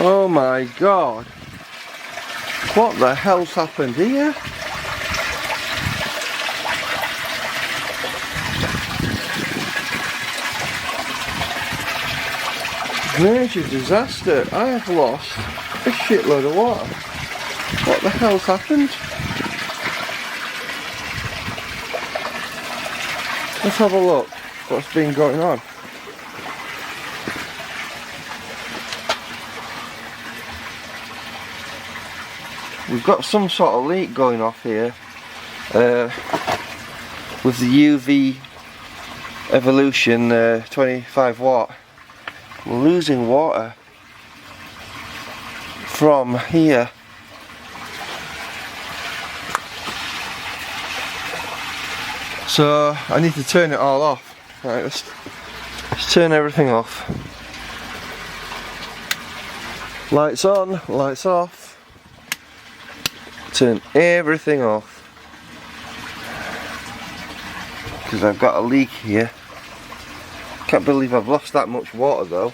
Oh my god. What the hell's happened here? Major disaster. I have lost a shitload of water. What the hell's happened? Let's have a look what's been going on. We've got some sort of leak going off here with the UV Evolution 25 watt. We're losing water from here. So I need to turn it all off. Right, let's turn everything off. Lights on, lights off. Turn everything off. Because I've got a leak here. Can't believe I've lost that much water though.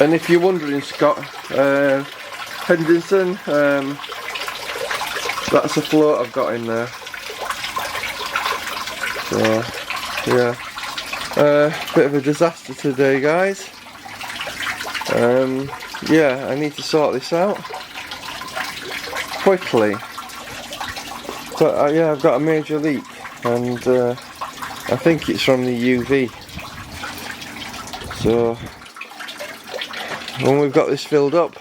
And if you're wondering, Scott, Henderson, that's a float I've got in there. So, yeah, bit of a disaster today, guys. Yeah, I need to sort this out quickly. But yeah, I've got a major leak, and I think it's from the UV. So when we've got this filled up,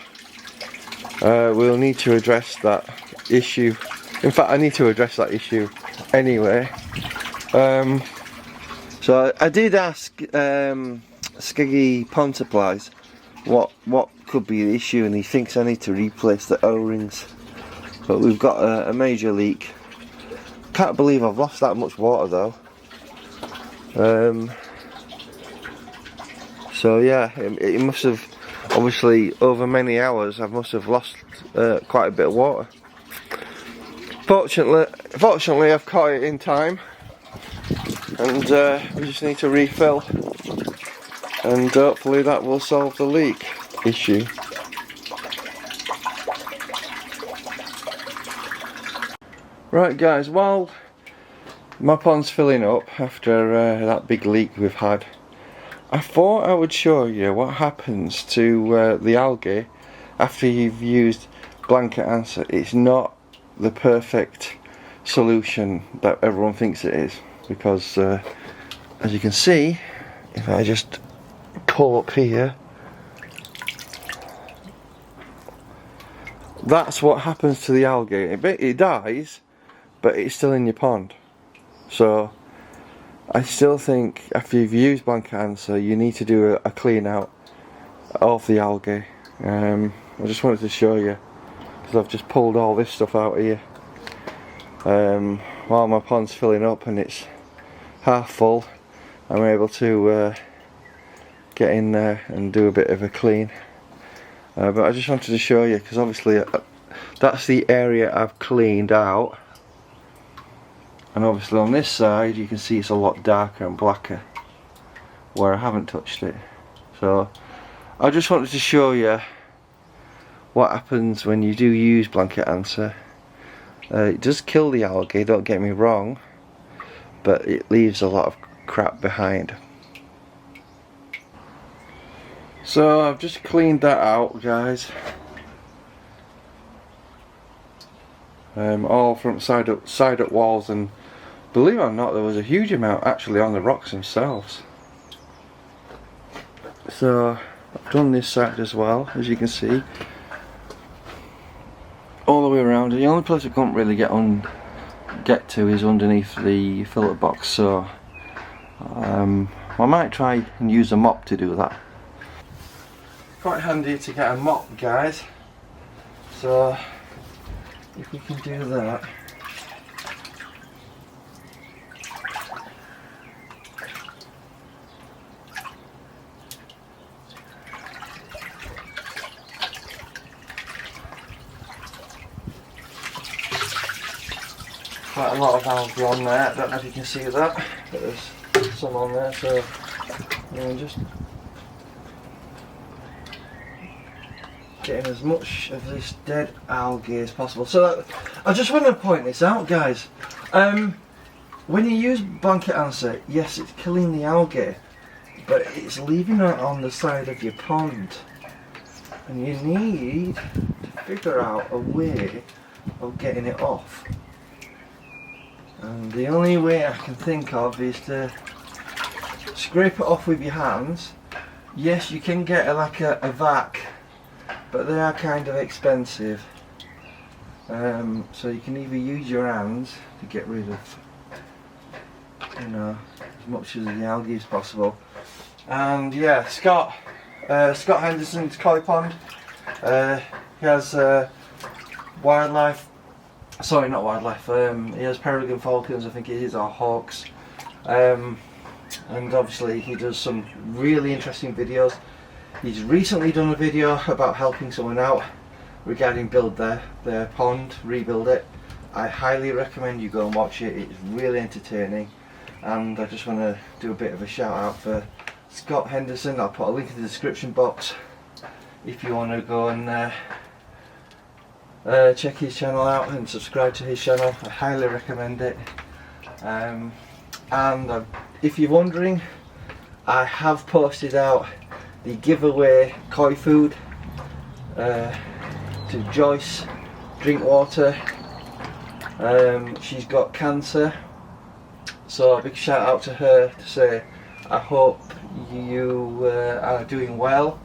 we'll need to address that issue. In fact, I need to address that issue anyway. So I did ask Skeggy Pond Supplies what could be the issue, and he thinks I need to replace the O-rings. But we've got a major leak. Can't believe I've lost that much water though. So yeah, it must have, obviously over many hours, I must have lost quite a bit of water. Fortunately I've caught it in time, and we just need to refill, and hopefully that will solve the leak issue. Right guys, while my pond's filling up after that big leak we've had, I thought I would show you what happens to the algae after you've used blanket answer. It's not the perfect solution that everyone thinks it is, because as you can see, if I just pull up here, that's what happens to the algae. It dies, but it's still in your pond. So I still think after you've used blanket answer, you need to do a clean out of the algae. I just wanted to show you, because I've just pulled all this stuff out here while my pond's filling up and it's half full. I'm able to get in there and do a bit of a clean, but I just wanted to show you, because obviously that's the area I've cleaned out, and obviously on this side you can see it's a lot darker and blacker where I haven't touched it. So I just wanted to show you what happens when you do use blanket answer. It does kill the algae, don't get me wrong, but it leaves a lot of crap behind. So I've just cleaned that out, guys. All from side up walls, and believe it or not, there was a huge amount actually on the rocks themselves. So I've done this side as well, as you can see, all the way around. The only place I couldn't really get to is underneath the filter box, so I might try and use a mop to do that. Quite handy to get a mop, guys. So if we can do that. quite a lot of algae on there. I don't know if you can see that, but there's some on there, so just getting as much of this dead algae as possible. So I just want to point this out, guys. When you use blanket answer, yes, it's killing the algae, but it's leaving it on the side of your pond, and you need to figure out a way of getting it off. And the only way I can think of is to scrape it off with your hands. Yes, you can get like a vac, but they are kind of expensive. So you can either use your hands to get rid of, as much of the algae as possible. And yeah, Scott Henderson's koi pond. He has Sorry, not wildlife. He has peregrine falcons, I think it is, or hawks. And obviously he does some really interesting videos. He's recently done a video about helping someone out regarding build their pond, rebuild it. I highly recommend you go and watch it. It's really entertaining. And I just want to do a bit of a shout out for Scott Henderson. I'll put a link in the description box if you want to go and check his channel out and subscribe to his channel. I highly recommend it. If you're wondering, I have posted out the giveaway koi food to Joyce Drinkwater. She's got cancer, so a big shout out to her to say I hope you are doing well,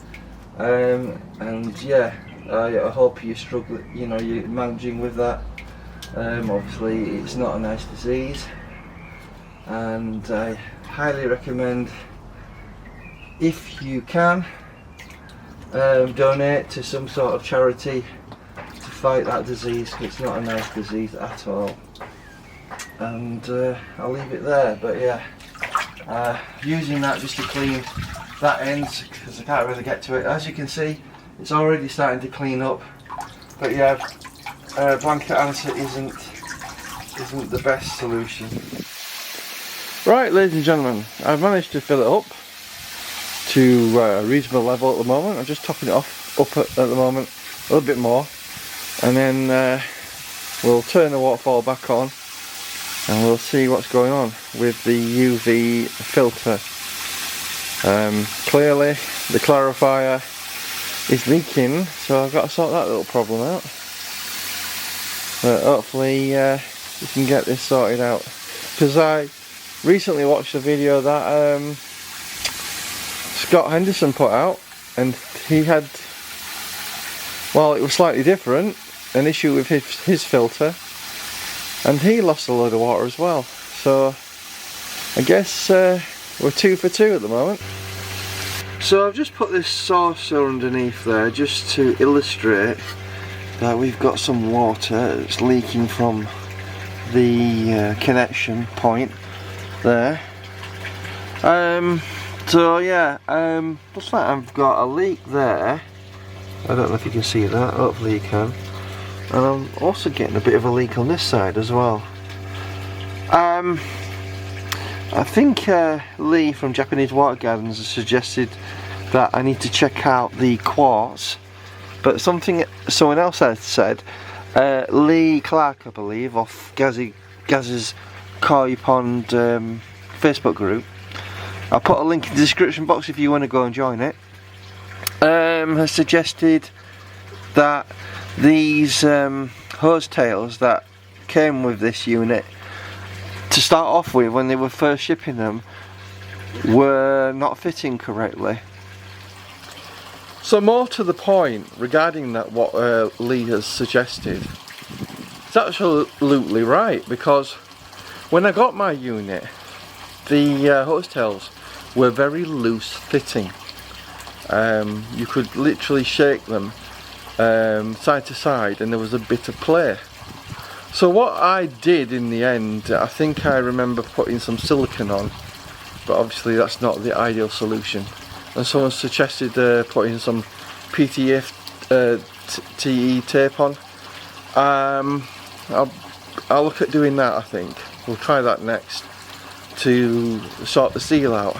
and yeah, I hope you struggle, you're managing with that. Obviously it's not a nice disease, and I highly recommend, if you can, donate to some sort of charity to fight that disease. It's not a nice disease at all. And I'll leave it there, but yeah, using that just to clean that end, because I can't really get to it. As you can see, it's already starting to clean up, but yeah, blanket answer isn't the best solution. Right, ladies and gentlemen, I've managed to fill it up to a reasonable level at the moment. I'm just topping it up at the moment a little bit more, and then we'll turn the waterfall back on and we'll see what's going on with the UV filter. Clearly the clarifier is leaking, so I've got to sort that little problem out, but hopefully we can get this sorted out, because I recently watched a video that Scott Henderson put out, and he had, well, it was slightly different, an issue with his filter, and he lost a load of water as well. So I guess we're 2 for 2 at the moment. So I've just put this saucer underneath there just to illustrate that we've got some water that's leaking from the connection point there. So yeah, looks like I've got a leak there. I don't know if you can see that, hopefully you can. And I'm also getting a bit of a leak on this side as well. I think Lee from Japanese Water Gardens has suggested that I need to check out the quartz, but someone else had said, Lee Clark I believe, off Gaz's Koi Pond Facebook group, I'll put a link in the description box if you want to go and join it, has suggested that these hose tails that came with this unit to start off with, when they were first shipping them, were not fitting correctly. So more to the point regarding that, what Lee has suggested, it's absolutely right, because when I got my unit, the hose tails were very loose fitting. You could literally shake them side to side and there was a bit of play. So what I did in the end, I think I remember putting some silicone on, but obviously that's not the ideal solution. And someone suggested putting some PTF TE tape on. I I'll look at doing that. I think we'll try that next to sort the seal out.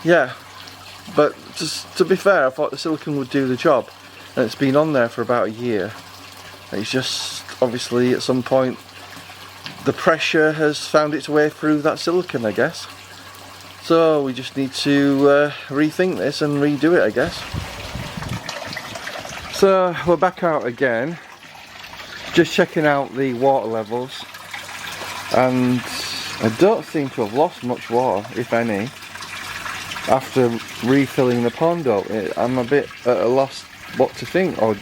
Yeah, but just to be fair, I thought the silicone would do the job, and it's been on there for about a year. It's just obviously at some point the pressure has found its way through that silicone, I guess. So we just need to rethink this and redo it, I guess. So we're back out again, just checking out the water levels, and I don't seem to have lost much water, if any, after refilling the pond up. I'm a bit at a loss what to think, or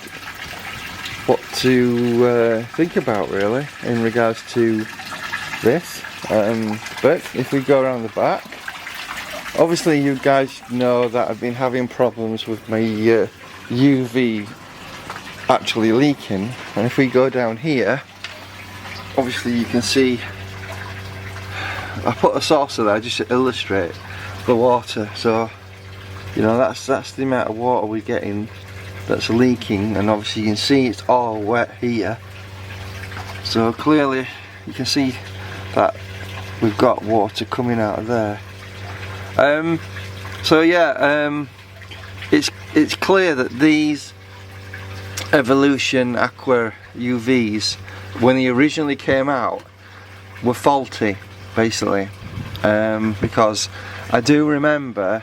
what to think about really in regards to this. But if we go around the back, obviously you guys know that I've been having problems with my UV actually leaking, and if we go down here, obviously you can see I put a saucer there just to illustrate the water. So you know, that's the amount of water we're getting that's leaking, and obviously you can see it's all wet here. So clearly you can see that we've got water coming out of there. So yeah, it's clear that these Evolution Aqua UVs, when they originally came out, were faulty basically, because I do remember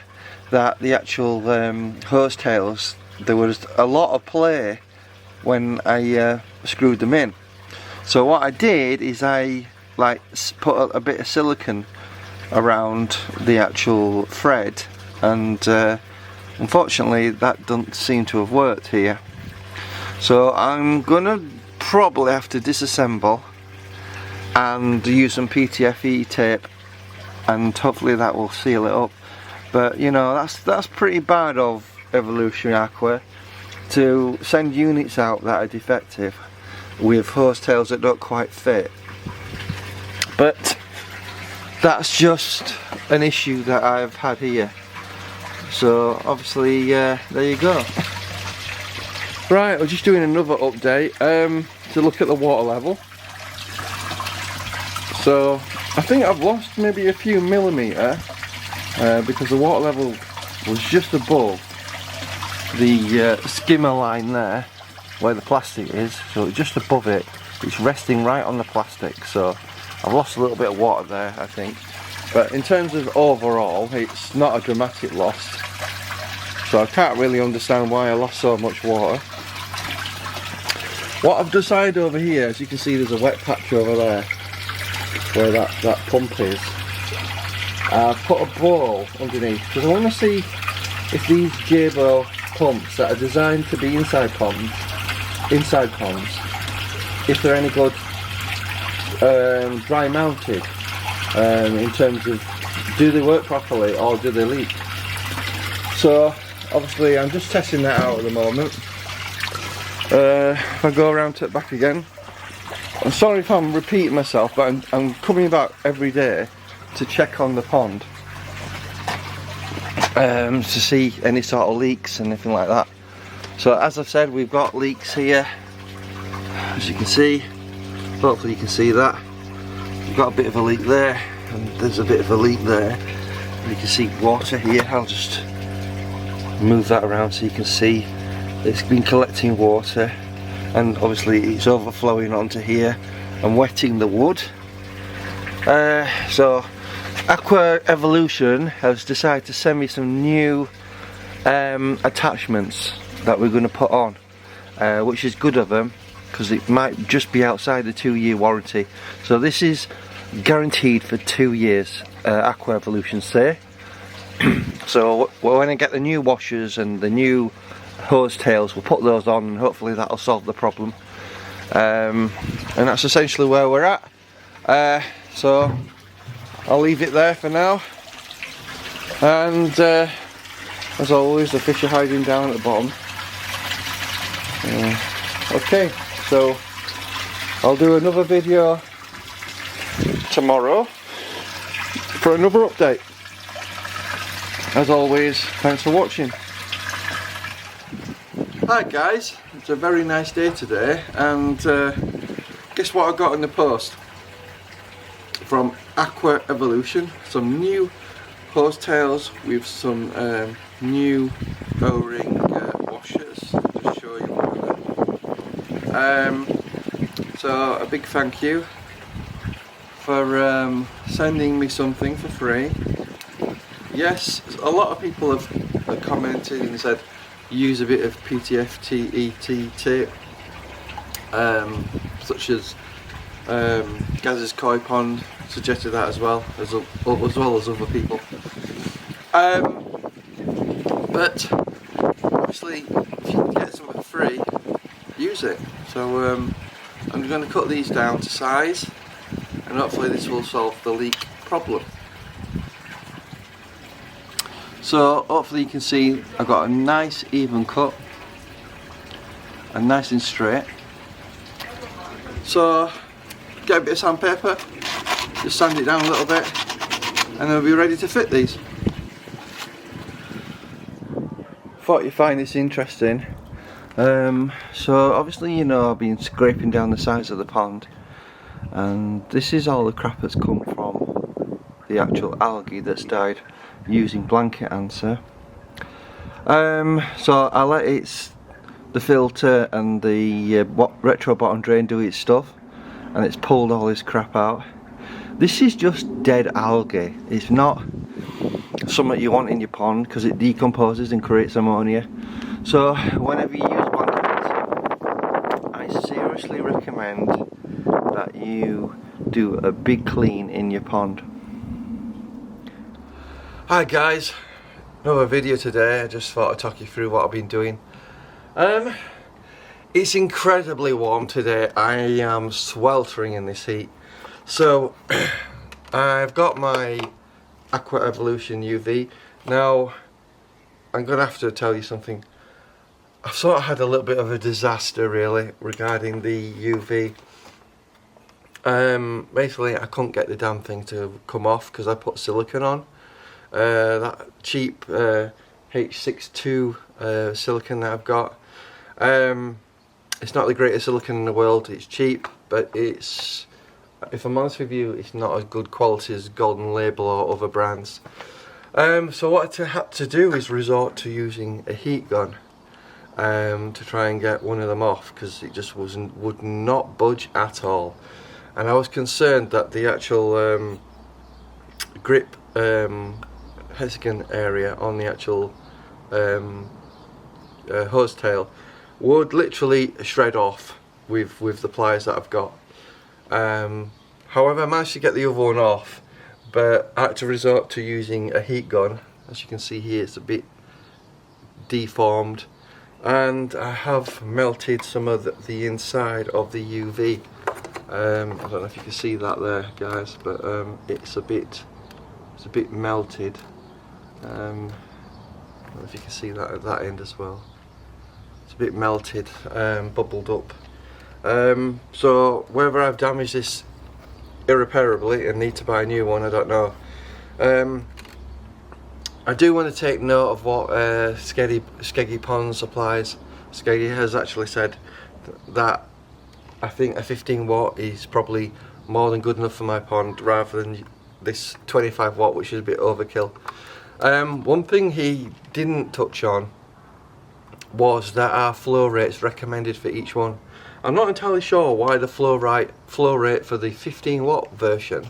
that the actual hose tails, there was a lot of play when I screwed them in. So what I did is I put a bit of silicone around the actual thread, and unfortunately that doesn't seem to have worked here. So I'm gonna probably have to disassemble and use some PTFE tape, and hopefully that will seal it up. But you know, that's pretty bad of Evolution Aqua to send units out that are defective with hose tails that don't quite fit. But that's just an issue that I've had here. So obviously there you go. Right, we're just doing another update to look at the water level. So I think I've lost maybe a few millimetre because the water level was just above the skimmer line there where the plastic is, so just above it. It's resting right on the plastic, so I've lost a little bit of water there, I think. But in terms of overall, it's not a dramatic loss, so I can't really understand why I lost so much water. What I've decided over here, as you can see, there's a wet patch over there where that pump is. I've put a bowl underneath because I want to see if these Jabo pumps that are designed to be inside ponds, if they're any good dry mounted, in terms of do they work properly or do they leak. So obviously I'm just testing that out at the moment. If I go around to it back again, I'm sorry if I'm repeating myself, but I'm coming back every day to check on the pond to see any sort of leaks and anything like that. So as I've said, we've got leaks here, as you can see. Hopefully you can see that. We've got a bit of a leak there, and there's a bit of a leak there. And you can see water here. I'll just move that around so you can see it's been collecting water, and obviously it's overflowing onto here and wetting the wood. So Aqua Evolution has decided to send me some new attachments that we're going to put on, which is good of them because it might just be outside the 2-year warranty. So this is guaranteed for 2 years, Aqua Evolution say. So when I get the new washers and the new hose tails, we'll put those on and hopefully that'll solve the problem. And that's essentially where we're at. So I'll leave it there for now, and as always the fish are hiding down at the bottom. Okay, so I'll do another video tomorrow for another update. As always, thanks for watching. Hi guys, it's a very nice day today, and guess what I got in the post from Aqua Evolution? Some new hose tails with some new O-ring washers. Just show you one of them. So a big thank you for sending me something for free. Yes, a lot of people have commented and said use a bit of PTFE tape, such as Gaz's koi pond suggested that as well as other people. But obviously, if you can get something free, use it. So I'm going to cut these down to size, and hopefully this will solve the leak problem. So hopefully you can see I've got a nice even cut and nice and straight. So get a bit of sandpaper, just sand it down a little bit, and then we'll be ready to fit these. Thought you'd find this interesting. So obviously, you know, I've been scraping down the sides of the pond, and this is all the crap that's come from the actual algae that's died using blanket answer. So I let the filter and the retro bottom drain do its stuff, and it's pulled all this crap out. This is just dead algae. It's not something you want in your pond because it decomposes and creates ammonia. So whenever you use blanket answer, I seriously recommend that you do a big clean in your pond. Hi guys, another video today. I just thought I'd talk you through what I've been doing. It's incredibly warm today. I am sweltering in this heat. So I've got my Aqua Evolution UV. Now I'm gonna have to tell you something. I've sort of had a little bit of a disaster really regarding the UV. Basically I couldn't get the damn thing to come off because I put silicone on. That cheap H62 silicone that I've got. It's not the greatest silicone in the world. It's cheap, but it's, if I'm honest with you, it's not as good quality as Golden Label or other brands. So what I had to do is resort to using a heat gun to try and get one of them off, because it just would not budge at all. And I was concerned that the actual grip hexagon area on the actual hose tail would literally shred off with the pliers that I've got. However, I managed to get the other one off, but I had to resort to using a heat gun. As you can see here, it's a bit deformed, and I have melted some of the inside of the UV. I don't know if you can see that there, guys, but it's a bit melted. I don't know if you can see that at that end as well. It's a bit melted, bubbled up. So whether I've damaged this irreparably and need to buy a new one, I don't know. I do want to take note of what Skeggy Pond supplies. Skeggy has actually said that I think a 15 watt is probably more than good enough for my pond, rather than this 25 watt, which is a bit overkill. One thing he didn't touch on was that our flow rates recommended for each one. I'm not entirely sure why the flow rate for the 15 watt version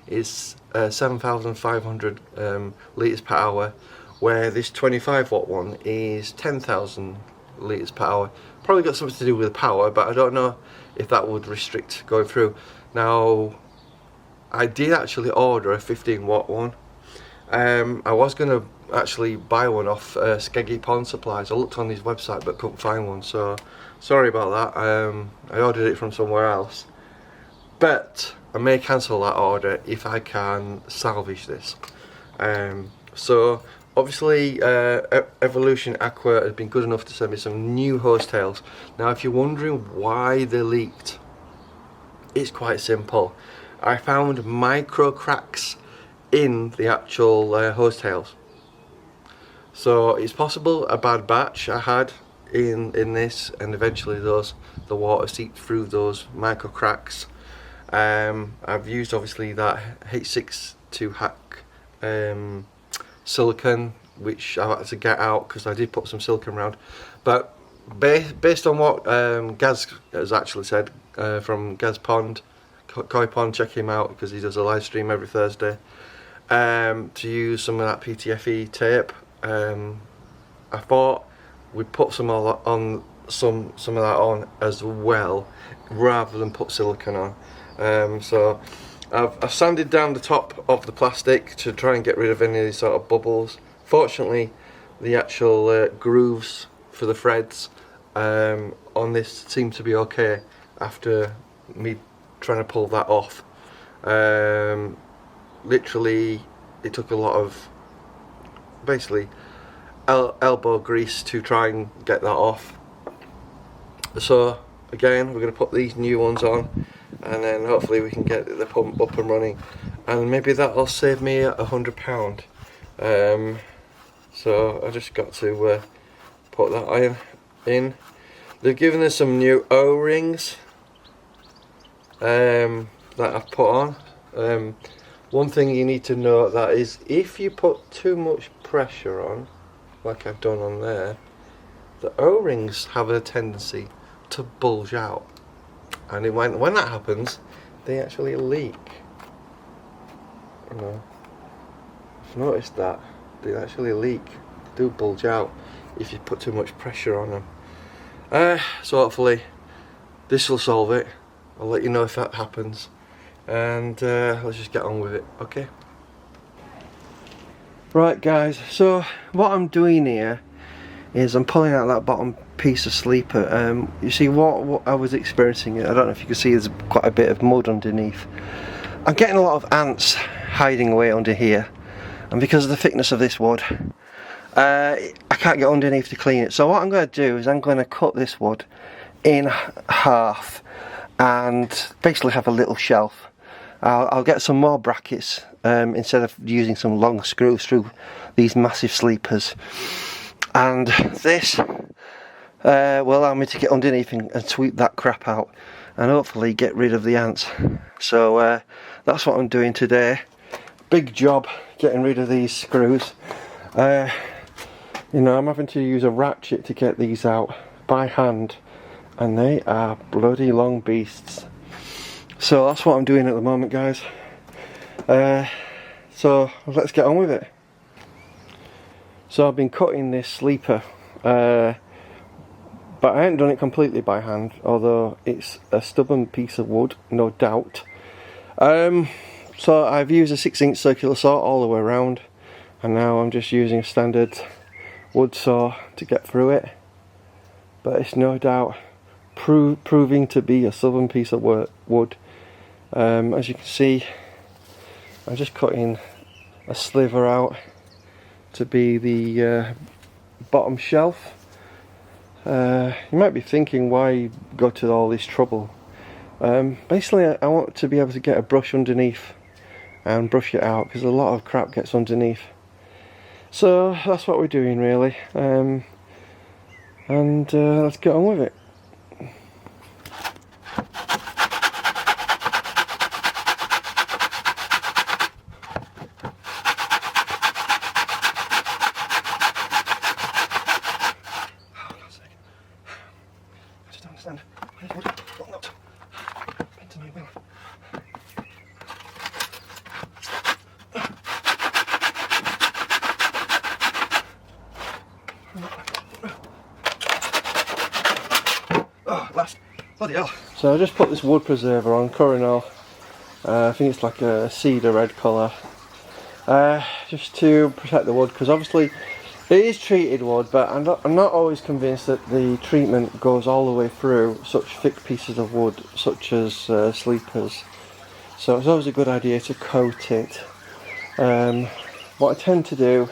is 7,500 litres per hour, where this 25 watt one is 10,000 litres per hour. Probably got something to do with the power, but I don't know if that would restrict going through. Now, I did actually order a 15 watt one. I was going to actually buy one off Skeggy Pond Supplies. I looked on his website but couldn't find one, so sorry about that. I ordered it from somewhere else, but I may cancel that order if I can salvage this. So obviously Evolution Aqua has been good enough to send me some new hose tails. Now if you're wondering why they leaked, it's quite simple. I found micro cracks in the actual hose tails. So it's possible a bad batch I had in this, and eventually the water seeped through those micro cracks. I've used obviously that H6 to hack silicone, which I had to get out because I did put some silicone around. But based on what Gaz has actually said from Gaz Pond, Koi Pond, check him out because he does a live stream every Thursday, to use some of that PTFE tape. I thought we'd put some of that on as well, rather than put silicone on. So I've sanded down the top of the plastic to try and get rid of any of these sort of bubbles. Fortunately, the actual grooves for the threads on this seem to be okay after me trying to pull that off. Literally, it took a lot of basically elbow grease to try and get that off. So again, we're going to put these new ones on, and then hopefully we can get the pump up and running, and maybe that'll save me £100. So I just got to put that iron in. They've given us some new O-rings that I've put on. One thing you need to know that is, if you put too much pressure on, like I've done on there, the O-rings have a tendency to bulge out, and when that happens, they actually leak. You know, I've noticed that they actually leak, they do bulge out if you put too much pressure on them. So hopefully this will solve it. I'll let you know if that happens, and let's just get on with it, okay? Right guys, so what I'm doing here is I'm pulling out that bottom piece of sleeper. You see what I was experiencing, I don't know if you can see, there's quite a bit of mud underneath. I'm getting a lot of ants hiding away under here, and because of the thickness of this wood, I can't get underneath to clean it. So what I'm going to do is I'm going to cut this wood in half and basically have a little shelf. I'll get some more brackets instead of using some long screws through these massive sleepers, and this will allow me to get underneath and sweep that crap out and hopefully get rid of the ants. So that's what I'm doing today. Big job getting rid of these screws. You know, I'm having to use a ratchet to get these out by hand, and they are bloody long beasts. So that's what I'm doing at the moment, guys. So let's get on with it. So I've been cutting this sleeper, but I haven't done it completely by hand, although it's a stubborn piece of wood, no doubt. So I've used a 6-inch circular saw all the way around, and now I'm just using a standard wood saw to get through it. But it's no doubt proving to be a stubborn piece of wood. As you can see, I'm just cutting a sliver out to be the bottom shelf. You might be thinking, why go to all this trouble? Basically, I want to be able to get a brush underneath and brush it out, because a lot of crap gets underneath. So that's what we're doing, really. And let's get on with it. So I just put this wood preserver on, Coronal. I think it's like a cedar red colour, just to protect the wood, because obviously it is treated wood, but I'm not always convinced that the treatment goes all the way through such thick pieces of wood such as sleepers. So it's always a good idea to coat it. What I tend to do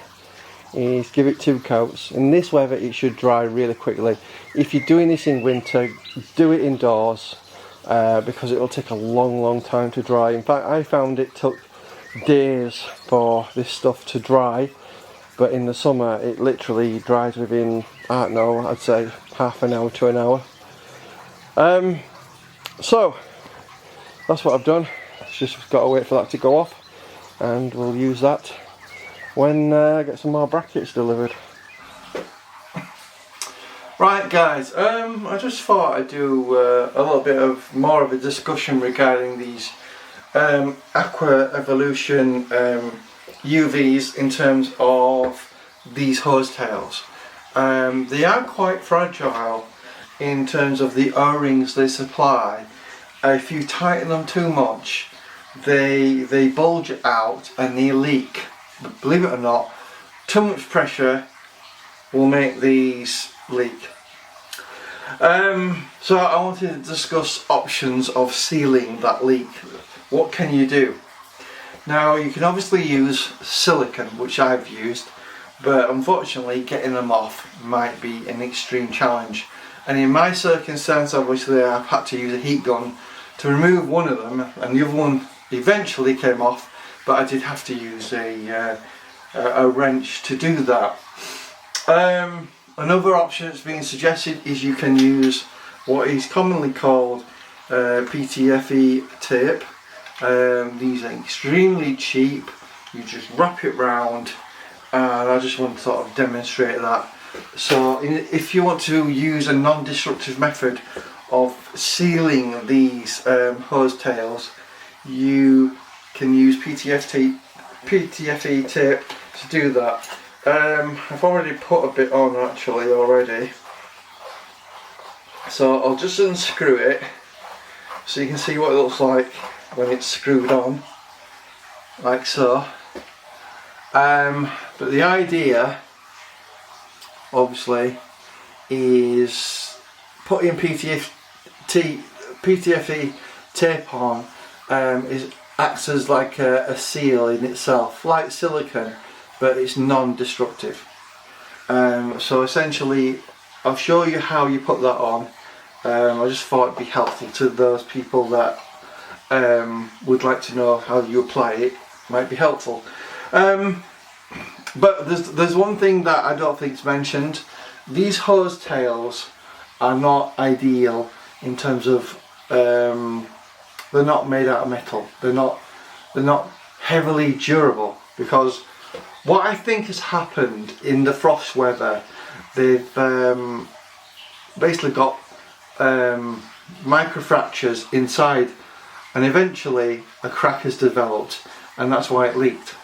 is give it 2 coats. In this weather it should dry really quickly. If you're doing this in winter, do it indoors, because it will take a long time to dry. In fact, I found it took days for this stuff to dry, but in the summer it literally dries within, I don't know, I'd say half an hour to an hour. So that's what I've done. It's just got to wait for that to go off, and we'll use that when I get some more brackets delivered. Right guys, I just thought I'd do a little bit of more of a discussion regarding these Aqua Evolution UVs in terms of these hose tails. They are quite fragile in terms of the O-rings they supply. If you tighten them too much, they bulge out and they leak. But believe it or not, too much pressure will make these leak. So I wanted to discuss options of sealing that leak. What can you do? Now you can obviously use silicone, which I've used, but unfortunately getting them off might be an extreme challenge. And in my circumstance, obviously I've had to use a heat gun to remove one of them, and the other one eventually came off, but I did have to use a wrench to do that. Another option that's being suggested is you can use what is commonly called PTFE tape. These are extremely cheap. You just wrap it round, and I just want to sort of demonstrate that. So if you want to use a non-destructive method of sealing these hose tails, you can use PTFE tape to do that. I've already put a bit on actually already, so I'll just unscrew it so you can see what it looks like when it's screwed on, like so. But the idea obviously is putting PTFE tape on acts as like a seal in itself, like silicone, but it's non-destructive. So essentially I'll show you how you put that on. I just thought it'd be helpful to those people that would like to know how you apply it. Might be helpful. But there's one thing that I don't think is mentioned. These hose tails are not ideal in terms of they're not made out of metal. They're not heavily durable, because what I think has happened in the frost weather, they've basically got microfractures inside, and eventually a crack has developed, and that's why it leaked.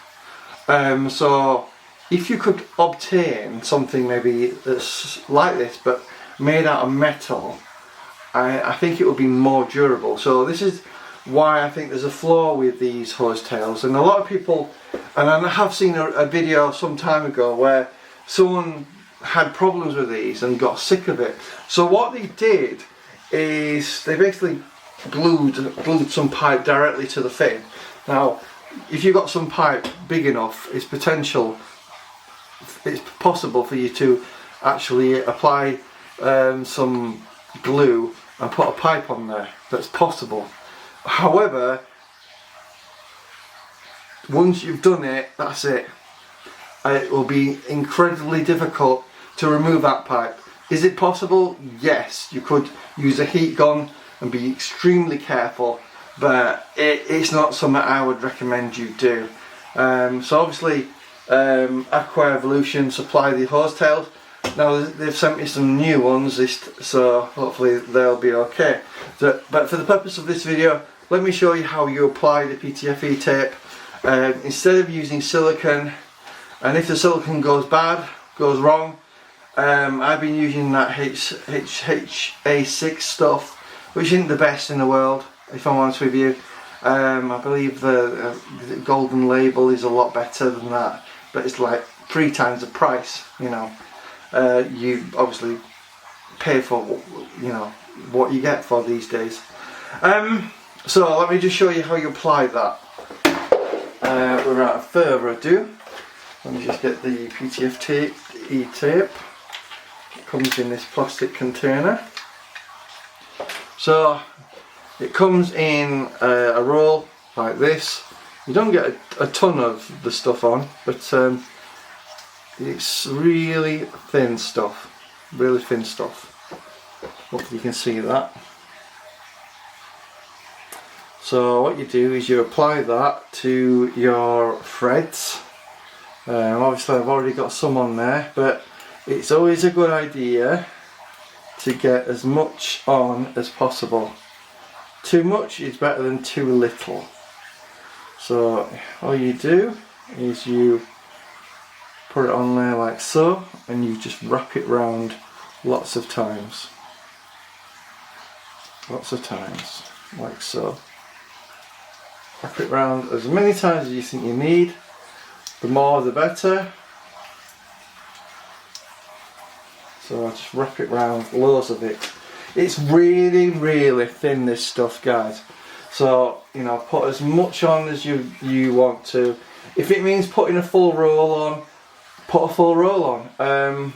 So if you could obtain something maybe that's like this but made out of metal, I think it would be more durable. So this is why I think there's a flaw with these hose tails. And a lot of people, and I have seen a video some time ago where someone had problems with these and got sick of it. So what they did is they basically glued some pipe directly to the fin. Now if you've got some pipe big enough, it's possible for you to actually apply some glue and put a pipe on there. That's possible. However, once you've done it, that's it. It will be incredibly difficult to remove that pipe. Is it possible? Yes, you could use a heat gun and be extremely careful, but it's not something I would recommend you do. So obviously Aqua Evolution supply the hose tails. Now they've sent me some new ones, so hopefully they'll be okay. But for the purpose of this video, let me show you how you apply the PTFE tape. Instead of using silicone, and if the silicone goes wrong, I've been using that HHA6 stuff, which isn't the best in the world, if I'm honest with you. I believe the golden label is a lot better than that, but it's like 3 times the price. You know, you obviously pay for what you get for these days. So let me just show you how you apply that. Without further ado, let me just get the PTFE tape. It comes in this plastic container. So it comes in a roll like this. You don't get a ton of the stuff on, but it's really thin stuff. Hopefully you can see that. So what you do is you apply that to your threads. Obviously I've already got some on there, but it's always a good idea to get as much on as possible. Too much is better than too little. So all you do is you put it on there like so, and you just wrap it round lots of times. Lots of times, like so. Wrap it round as many times as you think you need. The more the better. So I just wrap it round, loads of it. It's really, really thin, this stuff, guys. So, you know, put as much on as you want to. If it means putting a full roll on, put a full roll on.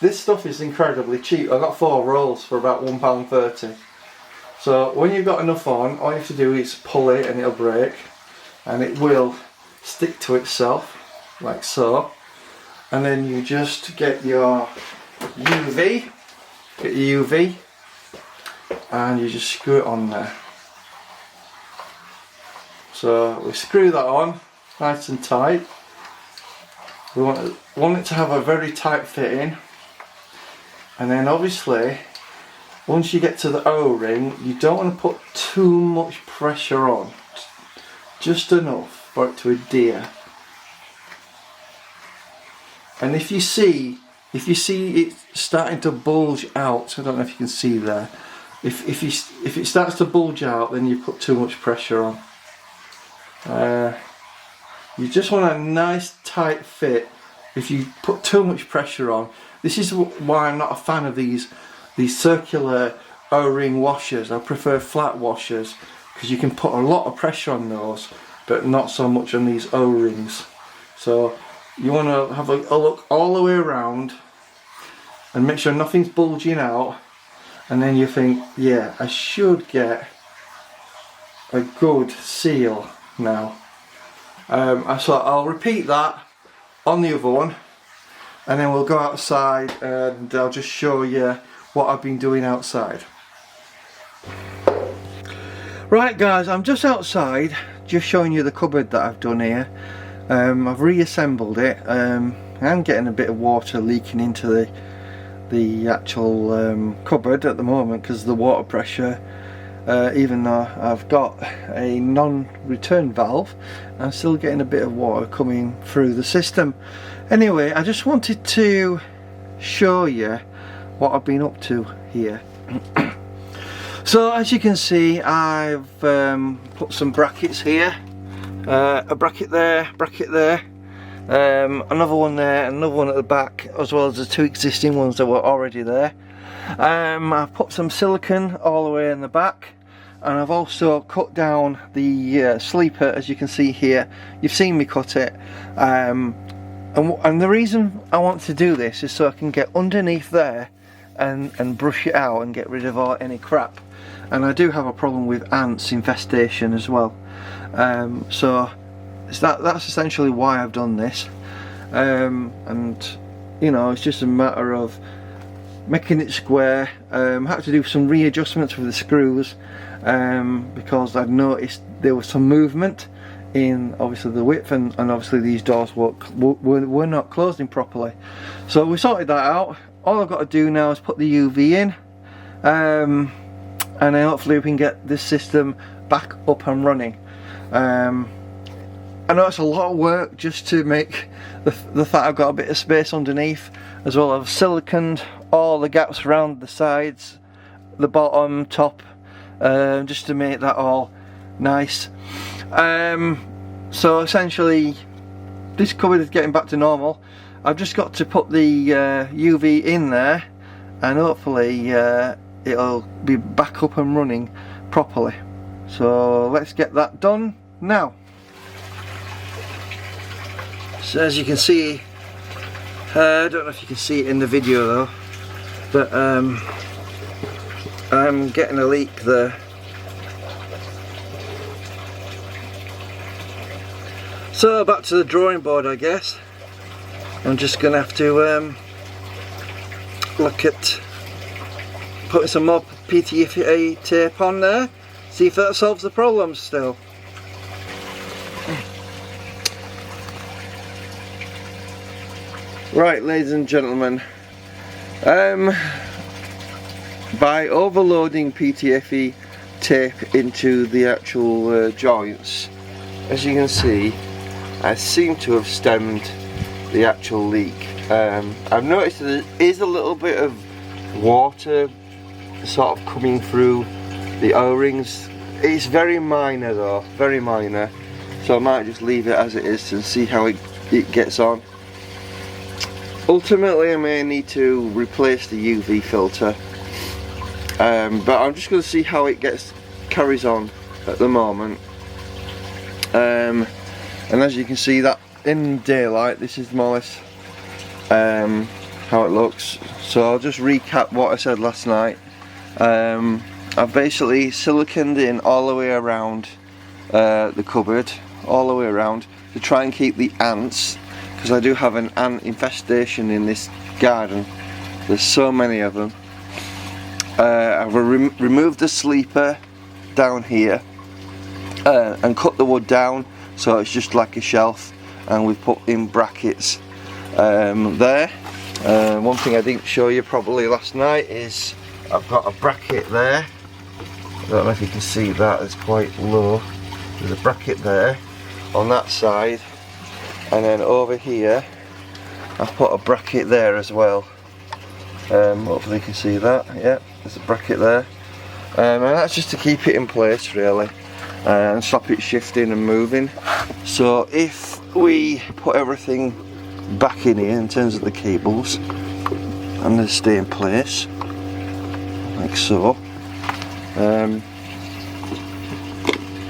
This stuff is incredibly cheap. I got 4 rolls for about £1.30. So when you've got enough on, all you have to do is pull it and it'll break, and it will stick to itself like so. And then you just get your UV, and you just screw it on there. So we screw that on nice and tight. We want it to have a very tight fitting, and then obviously once you get to the O-ring, you don't want to put too much pressure on, just enough for it to adhere. And if you see it starting to bulge out, I don't know if you can see there, if it starts to bulge out, then you put too much pressure on. You just want a nice tight fit. If you put too much pressure on, this is why I'm not a fan of these circular O-ring washers. I prefer flat washers, because you can put a lot of pressure on those, but not so much on these O-rings. So you want to have a look all the way around and make sure nothing's bulging out, and then you think, yeah, I should get a good seal now. So I'll repeat that on the other one, and then we'll go outside and I'll just show you what I've been doing outside. Right guys, I'm just outside, just showing you the cupboard that I've done here. I've reassembled it. I'm getting a bit of water leaking into the actual cupboard at the moment because of the water pressure. Even though I've got a non-return valve, I'm still getting a bit of water coming through the system. Anyway, I just wanted to show you what I've been up to here. So as you can see, I've put some brackets here, a bracket there, another one there, another one at the back, as well as the 2 existing ones that were already there. I've put some silicone all the way in the back, and I've also cut down the sleeper, as you can see here. You've seen me cut it, and the reason I want to do this is so I can get underneath there and brush it out and get rid of any crap. And I do have a problem with ants infestation as well, so that's essentially why I've done this. And you know, it's just a matter of making it square. Had to do some readjustments with the screws, because I'd noticed there was some movement in obviously the width, and obviously these doors were not closing properly. So we sorted that out. All I've got to do now is put the UV in, and then hopefully we can get this system back up and running. I know it's a lot of work just to make the fact I've got a bit of space underneath, as well as siliconed all the gaps around the sides, the bottom, top, just to make that all nice. So essentially this cupboard is getting back to normal. I've just got to put the UV in there, and hopefully it'll be back up and running properly. So let's get that done now. So as you can see, I don't know if you can see it in the video though, but I'm getting a leak there. So back to the drawing board, I guess. I'm just gonna have to look at putting some more PTFE tape on there, see if that solves the problem still. Right, ladies and gentlemen, by overloading PTFE tape into the actual joints, as you can see, I seem to have stemmed the actual leak. I've noticed that there is a little bit of water sort of coming through the O-rings. It's very minor though, very minor, so I might just leave it as it is and see how it gets on. Ultimately I may need to replace the UV filter, but I'm just going to see how it carries on at the moment. And as you can see, that in daylight, this is more or less how it looks. So I'll just recap what I said last night. I've basically siliconed in all the way around the cupboard, all the way around, to try and keep the ants, because I do have an ant infestation in this garden. There's so many of them. I've removed the sleeper down here and cut the wood down so it's just like a shelf, and we've put in brackets there. One thing I didn't show you probably last night is I've got a bracket there. I don't know if you can see that, it's quite low. There's a bracket there on that side, and then over here I've put a bracket there as well. Hopefully you can see that. Yeah, there's a bracket there, and that's just to keep it in place really, and stop it shifting and moving. So if we put everything back in here in terms of the cables, and they stay in place like so,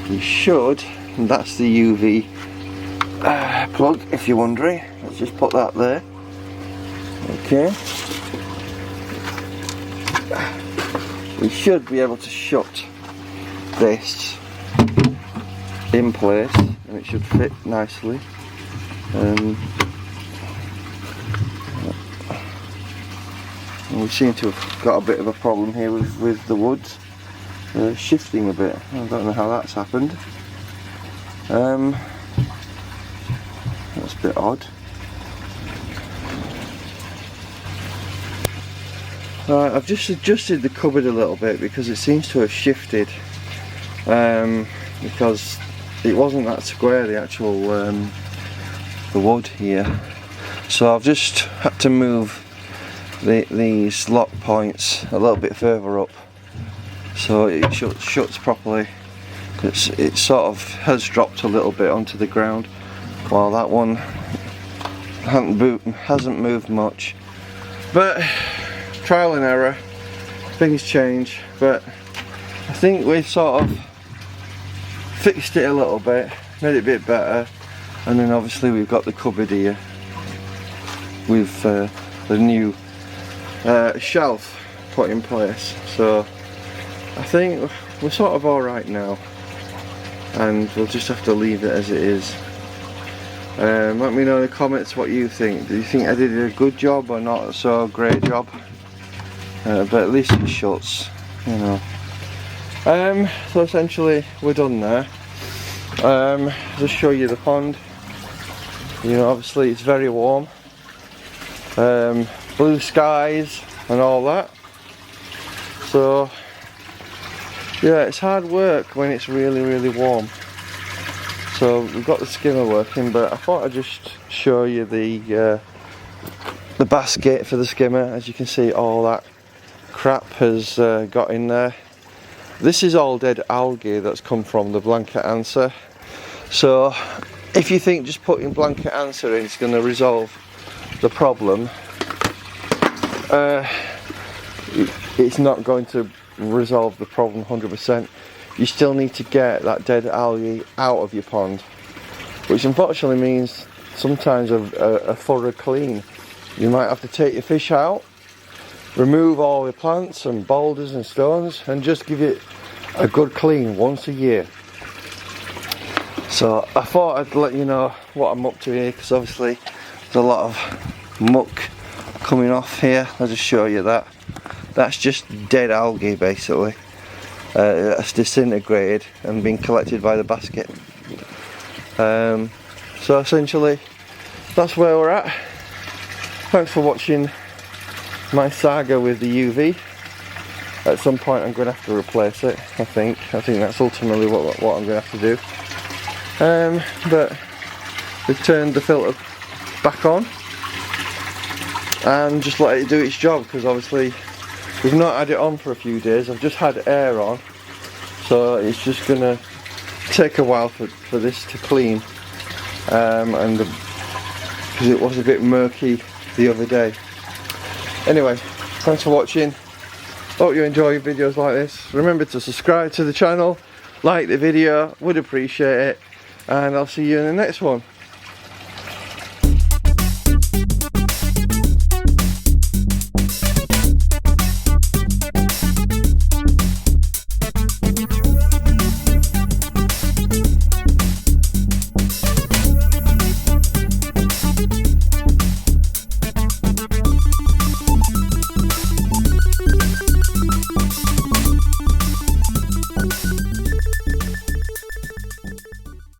you should, and that's the UV plug if you're wondering. Let's just put that there. Okay, we should be able to shut this in place and it should fit nicely. We seem to have got a bit of a problem here with the woods shifting a bit. I don't know how that's happened. That's a bit odd. I've just adjusted the cupboard a little bit because it seems to have shifted, because it wasn't that square, the actual the wood here. So I've just had to move these lock points a little bit further up so it shuts properly. It sort of has dropped a little bit onto the ground, while that one hasn't moved much. But trial and error, things change, but I think we've sort of fixed it a little bit, made it a bit better. And then obviously we've got the cupboard here with the new shelf put in place, so I think we're sort of alright now, and we'll just have to leave it as it is. Let me know in the comments what you think. Do you think I did a good job or not so great job? But at least it shuts, you know. So essentially we're done there. Just show you the pond. You know, obviously it's very warm. Blue skies and all that. So yeah, it's hard work when it's really, really warm. So we've got the skimmer working, but I thought I'd just show you the basket for the skimmer. As you can see, all that crap has got in there. This is all dead algae that's come from the blanket answer. So if you think just putting blanket answer in is going to resolve the problem, it's not going to resolve the problem 100%. You still need to get that dead algae out of your pond, which unfortunately means sometimes a thorough clean. You might have to take your fish out, remove all the plants and boulders and stones, and just give it a good clean once a year. So I thought I'd let you know what I'm up to here, because obviously there's a lot of muck coming off here. I'll just show you that that's just dead algae basically. That's disintegrated and been collected by the basket. So essentially that's where we're at. Thanks for watching my saga with the UV. At some point I'm going to have to replace it, I think that's ultimately what I'm going to have to do. But we've turned the filter back on and just let it do its job, because obviously we've not had it on for a few days. I've just had air on, so it's just going to take a while for this to clean, and because it was a bit murky the other day. Anyway, thanks for watching. Hope you enjoy videos like this. Remember to subscribe to the channel, like the video, would appreciate it, and I'll see you in the next one.